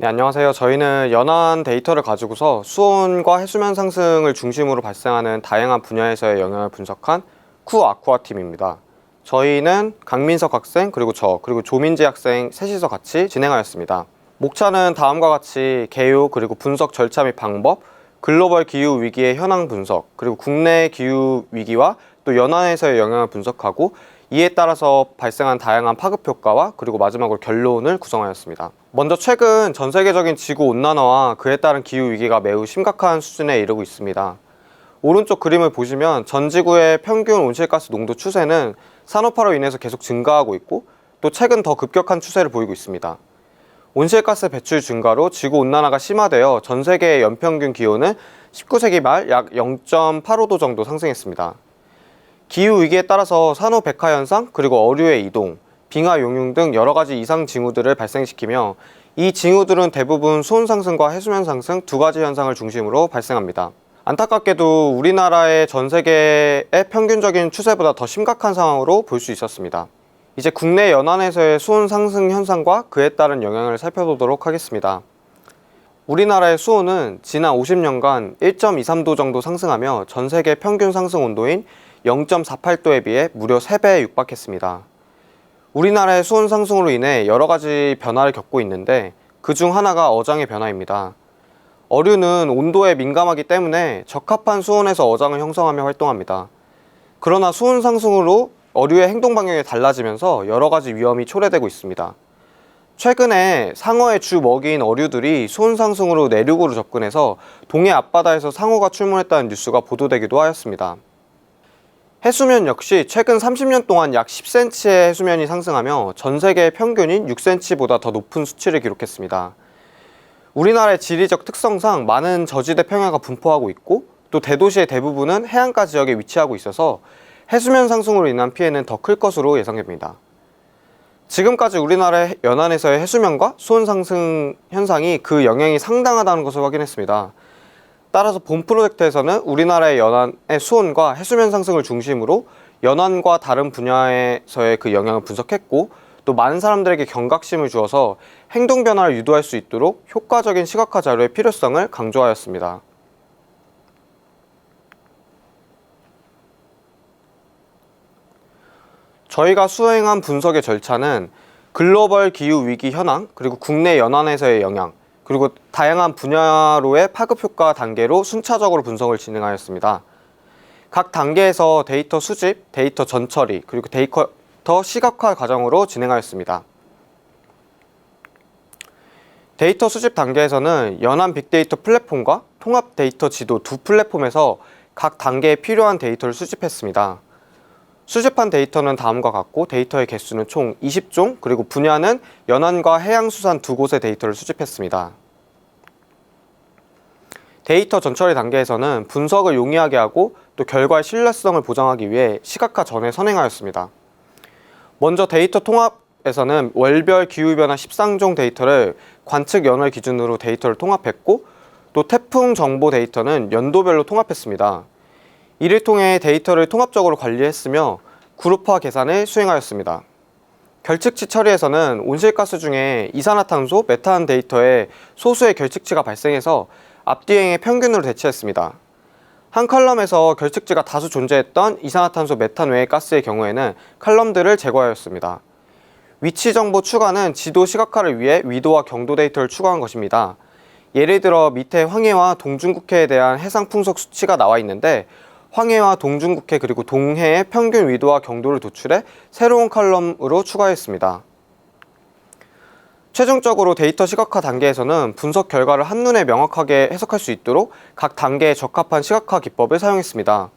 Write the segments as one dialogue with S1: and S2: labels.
S1: 네, 안녕하세요. 저희는 연안 데이터를 가지고서 수온과 해수면 상승을 중심으로 발생하는 다양한 분야에서의 영향을 분석한 쿠아쿠아 팀입니다. 저희는 강민석 학생, 그리고 그리고 조민지 학생 셋이서 같이 진행하였습니다. 목차는 다음과 같이 개요, 그리고 분석 절차 및 방법, 글로벌 기후 위기의 현황 분석, 그리고 국내 기후 위기와 또 연안에서의 영향을 분석하고 이에 따라서 발생한 다양한 파급 효과와 그리고 마지막으로 결론을 구성하였습니다. 먼저 최근 전 세계적인 지구 온난화와 그에 따른 기후 위기가 매우 심각한 수준에 이르고 있습니다. 오른쪽 그림을 보시면 전 지구의 평균 온실가스 농도 추세는 산업화로 인해서 계속 증가하고 있고 또 최근 더 급격한 추세를 보이고 있습니다. 온실가스 배출 증가로 지구 온난화가 심화되어 전 세계의 연평균 기온은 19세기 말 약 0.85도 정도 상승했습니다. 기후위기에 따라서 산호 백화 현상, 그리고 어류의 이동, 빙하 용융 등 여러가지 이상 징후들을 발생시키며 이 징후들은 대부분 수온 상승과 해수면 상승 두 가지 현상을 중심으로 발생합니다. 안타깝게도 우리나라의 전 세계의 평균적인 추세보다 더 심각한 상황으로 볼 수 있었습니다. 이제 국내 연안에서의 수온 상승 현상과 그에 따른 영향을 살펴보도록 하겠습니다. 우리나라의 수온은 지난 50년간 1.23도 정도 상승하며 전 세계 평균 상승 온도인 0.48도에 비해 무려 3배에 육박했습니다. 우리나라의 수온 상승으로 인해 여러 가지 변화를 겪고 있는데 그중 하나가 어장의 변화입니다. 어류는 온도에 민감하기 때문에 적합한 수온에서 어장을 형성하며 활동합니다. 그러나 수온 상승으로 어류의 행동 반경이 달라지면서 여러 가지 위험이 초래되고 있습니다. 최근에 상어의 주 먹이인 어류들이 수온 상승으로 내륙으로 접근해서 동해 앞바다에서 상어가 출몰했다는 뉴스가 보도되기도 하였습니다. 해수면 역시 최근 30년 동안 약 10cm의 해수면이 상승하며 전 세계 평균인 6cm보다 더 높은 수치를 기록했습니다. 우리나라의 지리적 특성상 많은 저지대 평야가 분포하고 있고 또 대도시의 대부분은 해안가 지역에 위치하고 있어서 해수면 상승으로 인한 피해는 더 클 것으로 예상됩니다. 지금까지 우리나라의 연안에서의 해수면과 수온 상승 현상이 그 영향이 상당하다는 것을 확인했습니다. 따라서 본 프로젝트에서는 우리나라의 연안의 수온과 해수면 상승을 중심으로 연안과 다른 분야에서의 그 영향을 분석했고 또 많은 사람들에게 경각심을 주어서 행동 변화를 유도할 수 있도록 효과적인 시각화 자료의 필요성을 강조하였습니다. 저희가 수행한 분석의 절차는 글로벌 기후 위기 현황, 그리고 국내 연안에서의 영향, 그리고 다양한 분야로의 파급 효과 단계로 순차적으로 분석을 진행하였습니다. 각 단계에서 데이터 수집, 데이터 전처리, 그리고 데이터 시각화 과정으로 진행하였습니다. 데이터 수집 단계에서는 연안 빅데이터 플랫폼과 통합 데이터 지도 두 플랫폼에서 각 단계에 필요한 데이터를 수집했습니다. 수집한 데이터는 다음과 같고 데이터의 개수는 총 20종, 그리고 분야는 연안과 해양수산 두 곳의 데이터를 수집했습니다. 데이터 전처리 단계에서는 분석을 용이하게 하고 또 결과의 신뢰성을 보장하기 위해 시각화 전에 선행하였습니다. 먼저 데이터 통합에서는 월별 기후변화 13종 데이터를 관측 연월 기준으로 데이터를 통합했고 또 태풍 정보 데이터는 연도별로 통합했습니다. 이를 통해 데이터를 통합적으로 관리했으며 그룹화 계산을 수행하였습니다. 결측치 처리에서는 온실가스 중에 이산화탄소, 메탄 데이터에 소수의 결측치가 발생해서 앞뒤행의 평균으로 대체했습니다. 한 컬럼에서 결측치가 다수 존재했던 이산화탄소, 메탄 외의 가스의 경우에는 컬럼들을 제거하였습니다. 위치 정보 추가는 지도 시각화를 위해 위도와 경도 데이터를 추가한 것입니다. 예를 들어 밑에 황해와 동중국해에 대한 해상 풍속 수치가 나와 있는데 황해와 동중국해 그리고 동해의 평균 위도와 경도를 도출해 새로운 컬럼으로 추가했습니다. 최종적으로 데이터 시각화 단계에서는 분석 결과를 한눈에 명확하게 해석할 수 있도록 각 단계에 적합한 시각화 기법을 사용했습니다.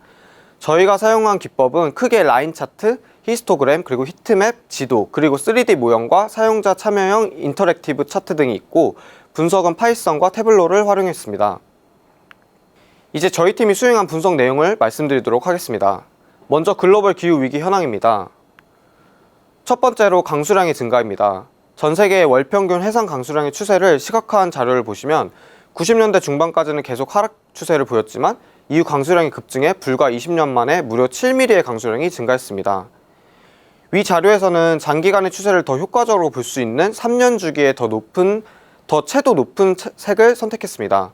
S1: 저희가 사용한 기법은 크게 라인 차트, 히스토그램, 그리고 히트맵, 지도, 그리고 3D 모형과 사용자 참여형 인터랙티브 차트 등이 있고 분석은 파이썬과 태블로를 활용했습니다. 이제 저희 팀이 수행한 분석 내용을 말씀드리도록 하겠습니다. 먼저 글로벌 기후 위기 현황입니다. 첫 번째로 강수량의 증가입니다. 전 세계의 월 평균 해상 강수량의 추세를 시각화한 자료를 보시면 90년대 중반까지는 계속 하락 추세를 보였지만 이후 강수량이 급증해 불과 20년 만에 무려 7mm의 강수량이 증가했습니다. 위 자료에서는 장기간의 추세를 더 효과적으로 볼 수 있는 3년 주기의 더 높은 더 채도 높은 색을 선택했습니다.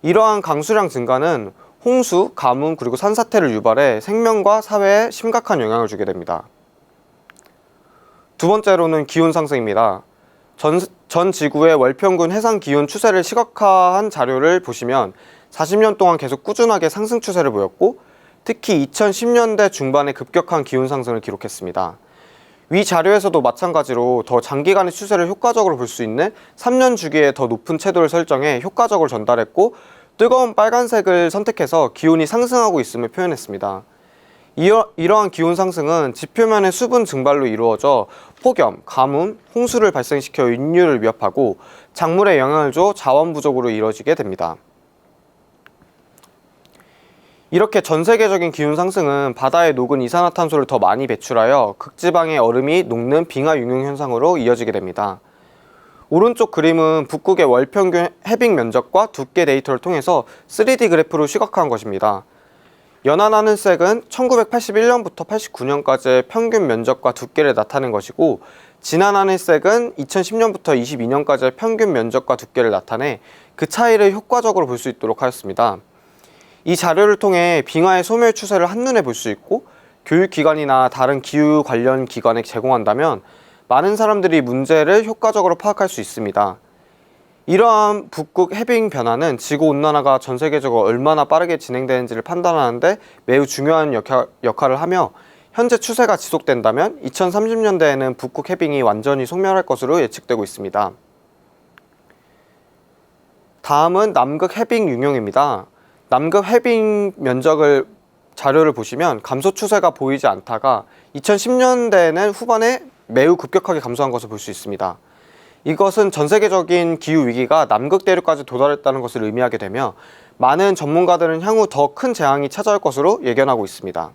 S1: 이러한 강수량 증가는 홍수, 가뭄, 그리고 산사태를 유발해 생명과 사회에 심각한 영향을 주게 됩니다. 두 번째로는 기온 상승입니다. 전 지구의 월평균 해상 기온 추세를 시각화한 자료를 보시면 40년 동안 계속 꾸준하게 상승 추세를 보였고, 특히 2010년대 중반에 급격한 기온 상승을 기록했습니다. 위 자료에서도 마찬가지로 더 장기간의 추세를 효과적으로 볼 수 있는 3년 주기에 더 높은 채도를 설정해 효과적으로 전달했고, 뜨거운 빨간색을 선택해서 기온이 상승하고 있음을 표현했습니다. 이러한 기온 상승은 지표면의 수분 증발로 이루어져 폭염, 가뭄, 홍수를 발생시켜 인류를 위협하고 작물에 영향을 줘 자원 부족으로 이루어지게 됩니다. 이렇게 전 세계적인 기온 상승은 바다에 녹은 이산화탄소를 더 많이 배출하여 극지방의 얼음이 녹는 빙하 융용 현상으로 이어지게 됩니다. 오른쪽 그림은 북극의 월평균 해빙 면적과 두께 데이터를 통해서 3D 그래프로 시각화한 것입니다. 연한 하늘색은 1981년부터 89년까지의 평균 면적과 두께를 나타낸 것이고, 진한 하늘색은 2010년부터 22년까지의 평균 면적과 두께를 나타내 그 차이를 효과적으로 볼 수 있도록 하였습니다. 이 자료를 통해 빙하의 소멸 추세를 한눈에 볼 수 있고, 교육기관이나 다른 기후 관련 기관에 제공한다면 많은 사람들이 문제를 효과적으로 파악할 수 있습니다. 이러한 북극 해빙 변화는 지구온난화가 전 세계적으로 얼마나 빠르게 진행되는지를 판단하는 데 매우 중요한 역할을 하며, 현재 추세가 지속된다면 2030년대에는 북극 해빙이 완전히 소멸할 것으로 예측되고 있습니다. 다음은 남극 해빙 융용입니다. 남극 해빙 면적을 자료를 보시면 감소 추세가 보이지 않다가 2010년대에는 후반에 매우 급격하게 감소한 것을 볼 수 있습니다. 이것은 전 세계적인 기후 위기가 남극 대륙까지 도달했다는 것을 의미하게 되며, 많은 전문가들은 향후 더 큰 재앙이 찾아올 것으로 예견하고 있습니다.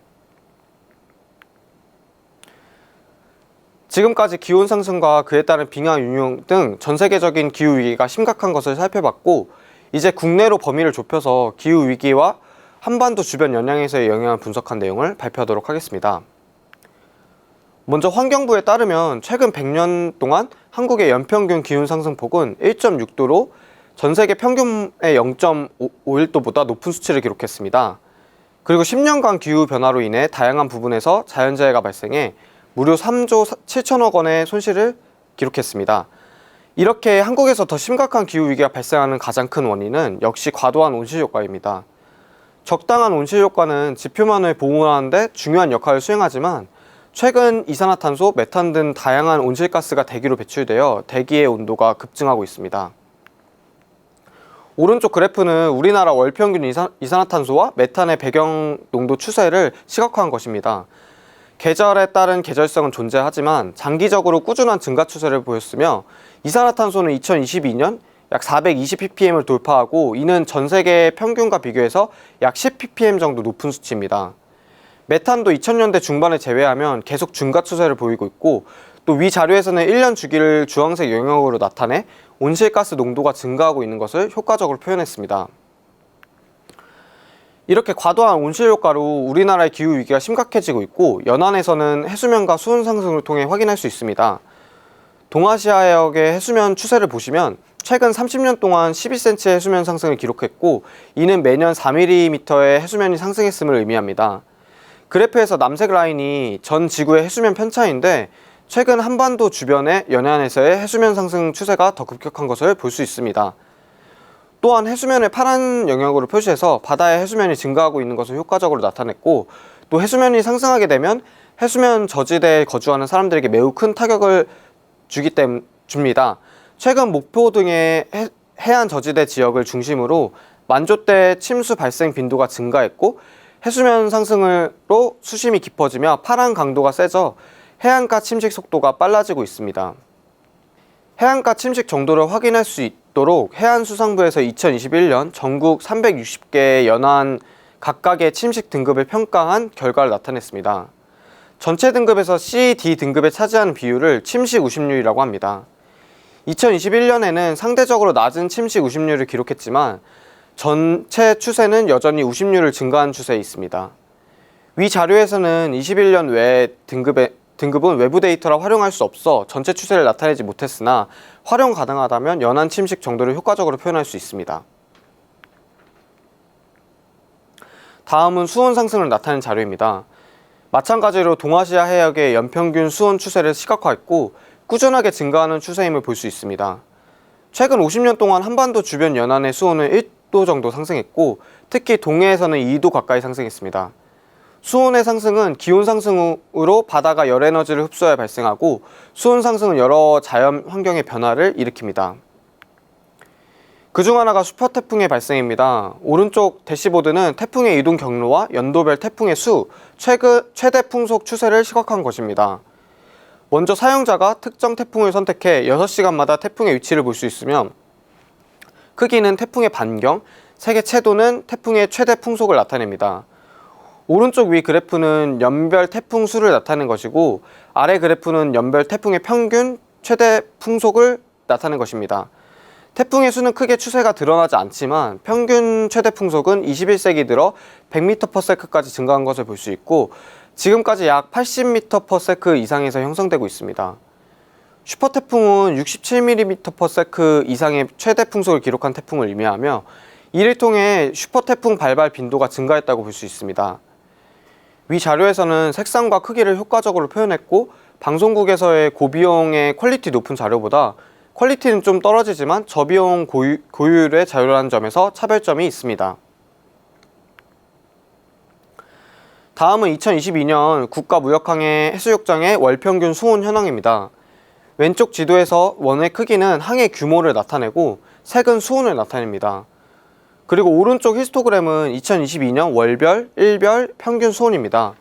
S1: 지금까지 기온 상승과 그에 따른 빙하 융용 등 전 세계적인 기후 위기가 심각한 것을 살펴봤고, 이제 국내로 범위를 좁혀서 기후 위기와 한반도 주변 영향에서의 영향을 분석한 내용을 발표하도록 하겠습니다. 먼저 환경부에 따르면 최근 100년 동안 한국의 연평균 기온 상승폭은 1.6도로 전 세계 평균의 0.51도보다 높은 수치를 기록했습니다. 그리고 10년간 기후 변화로 인해 다양한 부분에서 자연재해가 발생해 무려 3조 7천억 원의 손실을 기록했습니다. 이렇게 한국에서 더 심각한 기후 위기가 발생하는 가장 큰 원인은 역시 과도한 온실 효과입니다. 적당한 온실 효과는 지표만을 보호하는 데 중요한 역할을 수행하지만, 최근 이산화탄소, 메탄 등 다양한 온실가스가 대기로 배출되어 대기의 온도가 급증하고 있습니다. 오른쪽 그래프는 우리나라 월평균 이산화탄소와 메탄의 배경 농도 추세를 시각화한 것입니다. 계절에 따른 계절성은 존재하지만 장기적으로 꾸준한 증가 추세를 보였으며, 이산화탄소는 2022년 약 420ppm을 돌파하고, 이는 전 세계 평균과 비교해서 약 10ppm 정도 높은 수치입니다. 메탄도 2000년대 중반을 제외하면 계속 증가 추세를 보이고 있고, 또 위 자료에서는 1년 주기를 주황색 영역으로 나타내 온실가스 농도가 증가하고 있는 것을 효과적으로 표현했습니다. 이렇게 과도한 온실 효과로 우리나라의 기후 위기가 심각해지고 있고, 연안에서는 해수면과 수온 상승을 통해 확인할 수 있습니다. 동아시아 해역의 해수면 추세를 보시면 최근 30년 동안 12cm의 해수면 상승을 기록했고, 이는 매년 4mm의 해수면이 상승했음을 의미합니다. 그래프에서 남색 라인이 전 지구의 해수면 편차인데, 최근 한반도 주변의 연해안에서의 해수면 상승 추세가 더 급격한 것을 볼 수 있습니다. 또한 해수면을 파란 영역으로 표시해서 바다의 해수면이 증가하고 있는 것을 효과적으로 나타냈고, 또 해수면이 상승하게 되면 해수면 저지대에 거주하는 사람들에게 매우 큰 타격을 줍니다. 최근 목포 등의 해안 저지대 지역을 중심으로 만조대 침수 발생 빈도가 증가했고, 해수면 상승으로 수심이 깊어지며 파란 강도가 세져 해안가 침식 속도가 빨라지고 있습니다. 해안가 침식 정도를 확인할 수 있도록 해안수산부에서 2021년 전국 360개의 연안 각각의 침식 등급을 평가한 결과를 나타냈습니다. 전체 등급에서 C, D 등급에 차지하는 비율을 침식 우심률이라고 합니다. 2021년에는 상대적으로 낮은 침식 우심률을 기록했지만, 전체 추세는 여전히 우심률을 증가한 추세에 있습니다. 위 자료에서는 21년 외 등급의 등급은 외부 데이터라 활용할 수 없어 전체 추세를 나타내지 못했으나 활용 가능하다면 연안 침식 정도를 효과적으로 표현할 수 있습니다. 다음은 수온 상승을 나타낸 자료입니다. 마찬가지로 동아시아 해역의 연평균 수온 추세를 시각화했고 꾸준하게 증가하는 추세임을 볼 수 있습니다. 최근 50년 동안 한반도 주변 연안의 수온은 1도 정도 상승했고 특히 동해에서는 2도 가까이 상승했습니다. 수온의 상승은 기온 상승으로 바다가 열에너지를 흡수하여 발생하고 수온 상승은 여러 자연 환경의 변화를 일으킵니다. 그중 하나가 슈퍼태풍의 발생입니다. 오른쪽 대시보드는 태풍의 이동 경로와 연도별 태풍의 수, 최대 풍속 추세를 시각화한 것입니다. 먼저 사용자가 특정 태풍을 선택해 6시간마다 태풍의 위치를 볼 수 있으며 크기는 태풍의 반경, 색의 채도는 태풍의 최대 풍속을 나타냅니다. 오른쪽 위 그래프는 연별 태풍 수를 나타낸 것이고 아래 그래프는 연별 태풍의 평균 최대 풍속을 나타낸 것입니다. 태풍의 수는 크게 추세가 드러나지 않지만 평균 최대 풍속은 21세기 들어 100m/s까지 증가한 것을 볼 수 있고 지금까지 약 80m/s 이상에서 형성되고 있습니다. 슈퍼태풍은 67mm/s 이상의 최대 풍속을 기록한 태풍을 의미하며 이를 통해 슈퍼태풍 발발 빈도가 증가했다고 볼 수 있습니다. 위 자료에서는 색상과 크기를 효과적으로 표현했고 방송국에서의 고비용의 퀄리티 높은 자료보다 퀄리티는 좀 떨어지지만 저비용 고효율의 자료라는 점에서 차별점이 있습니다. 다음은 2022년 국가무역항해 해수욕장의 월평균 수온 현황입니다. 왼쪽 지도에서 원의 크기는 항해 규모를 나타내고 색은 수온을 나타냅니다. 그리고 오른쪽 히스토그램은 2022년 월별, 일별 평균 수온입니다.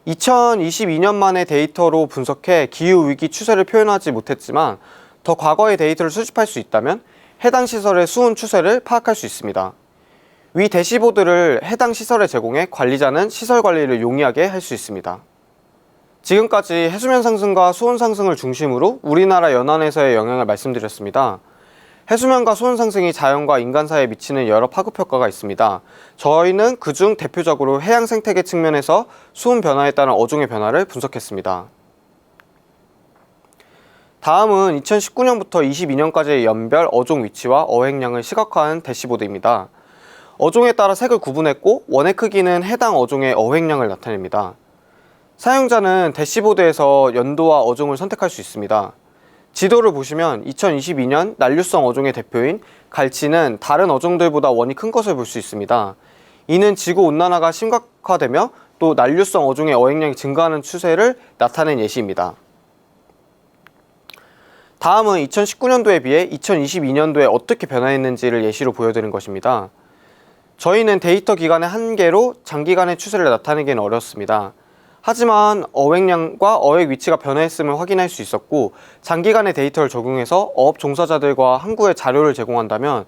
S1: 2022년만의 데이터로 분석해 기후위기 추세를 표현하지 못했지만 더 과거의 데이터를 수집할 수 있다면 해당 시설의 수온 추세를 파악할 수 있습니다. 위 대시보드를 해당 시설에 제공해 관리자는 시설 관리를 용이하게 할 수 있습니다. 지금까지 해수면 상승과 수온 상승을 중심으로 우리나라 연안에서의 영향을 말씀드렸습니다. 해수면과 수온 상승이 자연과 인간 사이에 미치는 여러 파급 효과가 있습니다. 저희는 그중 대표적으로 해양 생태계 측면에서 수온 변화에 따른 어종의 변화를 분석했습니다. 다음은 2019년부터 22년까지의 연별 어종 위치와 어획량을 시각화한 대시보드입니다. 어종에 따라 색을 구분했고 원의 크기는 해당 어종의 어획량을 나타냅니다. 사용자는 대시보드에서 연도와 어종을 선택할 수 있습니다. 지도를 보시면 2022년 난류성 어종의 대표인 갈치는 다른 어종들보다 원이 큰 것을 볼 수 있습니다. 이는 지구온난화가 심각화되며 또 난류성 어종의 어획량이 증가하는 추세를 나타낸 예시입니다. 다음은 2019년도에 비해 2022년도에 어떻게 변화했는지를 예시로 보여드린 것입니다. 저희는 데이터 기간의 한계로 장기간의 추세를 나타내기는 어렵습니다. 하지만 어획량과 어획 위치가 변화했음을 확인할 수 있었고 장기간의 데이터를 적용해서 어업 종사자들과 항구에 자료를 제공한다면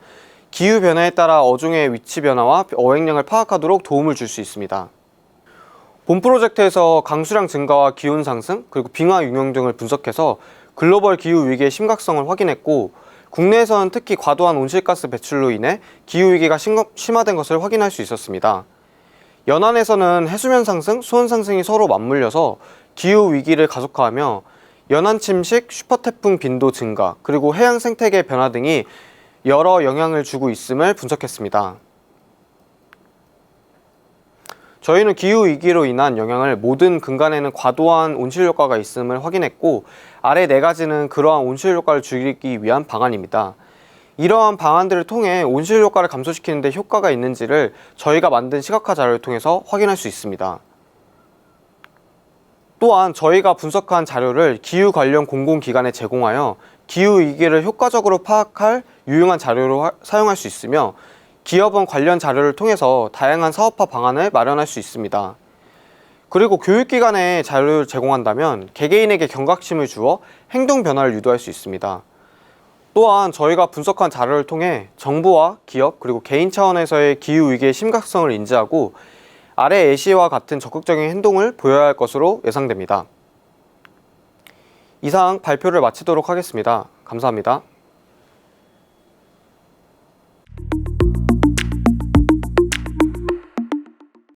S1: 기후변화에 따라 어종의 위치 변화와 어획량을 파악하도록 도움을 줄 수 있습니다. 본 프로젝트에서 강수량 증가와 기온 상승, 그리고 빙하 융형 등을 분석해서 글로벌 기후위기의 심각성을 확인했고 국내에서는 특히 과도한 온실가스 배출로 인해 기후위기가 심화된 것을 확인할 수 있었습니다. 연안에서는 해수면 상승, 수온 상승이 서로 맞물려서 기후위기를 가속화하며 연안 침식, 슈퍼태풍 빈도 증가, 그리고 해양 생태계 변화 등이 여러 영향을 주고 있음을 분석했습니다. 저희는 기후위기로 인한 영향을 모든 근간에는 과도한 온실효과가 있음을 확인했고 아래 4가지는 그러한 온실효과를 줄이기 위한 방안입니다. 이러한 방안들을 통해 온실효과를 감소시키는 데 효과가 있는지를 저희가 만든 시각화 자료를 통해서 확인할 수 있습니다. 또한 저희가 분석한 자료를 기후 관련 공공기관에 제공하여 기후위기를 효과적으로 파악할 유용한 자료로 사용할 수 있으며 기업은 관련 자료를 통해서 다양한 사업화 방안을 마련할 수 있습니다. 그리고 교육기관에 자료를 제공한다면 개개인에게 경각심을 주어 행동 변화를 유도할 수 있습니다. 또한 저희가 분석한 자료를 통해 정부와 기업 그리고 개인 차원에서의 기후위기의 심각성을 인지하고 아래 예시와 같은 적극적인 행동을 보여야 할 것으로 예상됩니다. 이상 발표를 마치도록 하겠습니다. 감사합니다.